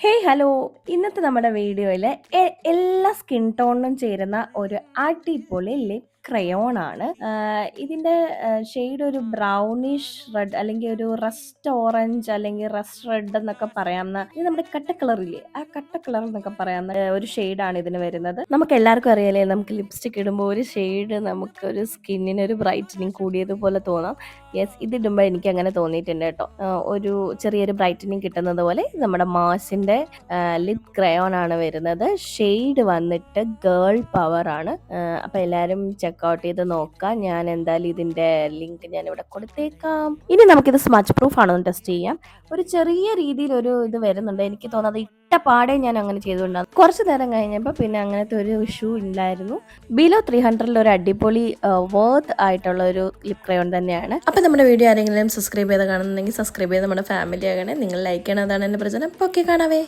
Hey hello! ഇന്നത്തെ നമ്മുടെ വീഡിയോയിൽ എല്ലാ സ്കിൻ ടോണിനും ചേരുന്ന ഒരു അടിപൊളി ലിപ് ക്രയോൺ ആണ്. ഇതിന്റെ ഷെയ്ഡ് ഒരു ബ്രൗണിഷ് റെഡ് അല്ലെങ്കിൽ ഒരു റസ്റ്റ് ഓറഞ്ച് അല്ലെങ്കിൽ റസ്റ്റ് റെഡ് എന്നൊക്കെ പറയാവുന്ന ഇത് നമ്മുടെ കട്ട കളറില്ലേ ആ കട്ട കളർ എന്നൊക്കെ പറയാവുന്ന ഒരു ഷെയ്ഡാണ് ഇതിന് വരുന്നത്. നമുക്ക് എല്ലാവർക്കും അറിയാലേ, നമുക്ക് ലിപ്സ്റ്റിക് ഇടുമ്പോൾ ഒരു ഷെയ്ഡ് നമുക്ക് ഒരു സ്കിന്നിന് ഒരു ബ്രൈറ്റനിങ് കൂടിയതുപോലെ തോന്നാം. യെസ്, ഇതിടുമ്പോൾ എനിക്ക് അങ്ങനെ തോന്നിയിട്ടുണ്ട് കേട്ടോ. ഒരു ചെറിയൊരു ബ്രൈറ്റനിങ് കിട്ടുന്നത് പോലെ നമ്മുടെ മാസിന്റെ ലിപ് ക്രയോൺ ആണ് വരുന്നത്. ഷെയ്ഡ് വന്നിട്ട് ഗേൾ പവർ ആണ്. അപ്പൊ എല്ലാരും ചെക്കൗട്ട് ചെയ്ത് നോക്കാം. ഞാൻ എന്തായാലും ഇതിന്റെ ലിങ്ക് ഞാൻ ഇവിടെ കൊടുത്തേക്കാം. ഇനി നമുക്കിത് സ്മച്ച് പ്രൂഫ് ആണോ എന്ന് ടെസ്റ്റ് ചെയ്യാം. ഒരു ചെറിയ രീതിയിൽ ഒരു ഇത് വരുന്നുണ്ട്. എനിക്ക് തോന്നുന്നത് ഇട്ട പാടെ ഞാൻ അങ്ങനെ ചെയ്തുകൊണ്ടാണ്. കുറച്ച് നേരം കഴിഞ്ഞപ്പോൾ പിന്നെ അങ്ങനത്തെ ഒരു ഇഷ്യൂ ഇല്ലായിരുന്നു. ബിലോ 300 ഒരു അടിപൊളി വർത്ത് ആയിട്ടുള്ള ഒരു ലിപ് ക്രയോൺ തന്നെയാണ്. അപ്പൊ നമ്മുടെ വീഡിയോ ആരെങ്കിലും സബ്സ്ക്രൈബ് ചെയ്ത് കാണുന്നുണ്ടെങ്കിൽ സബ്സ്ക്രൈബ് ചെയ്ത് നമ്മുടെ ഫാമിലി ആകണേ. നിങ്ങൾ ലൈക്ക് ചെയ്യണം, അതാണ് എന്റെ പ്രചോദനം. ഓക്കെ, കാണാവേ.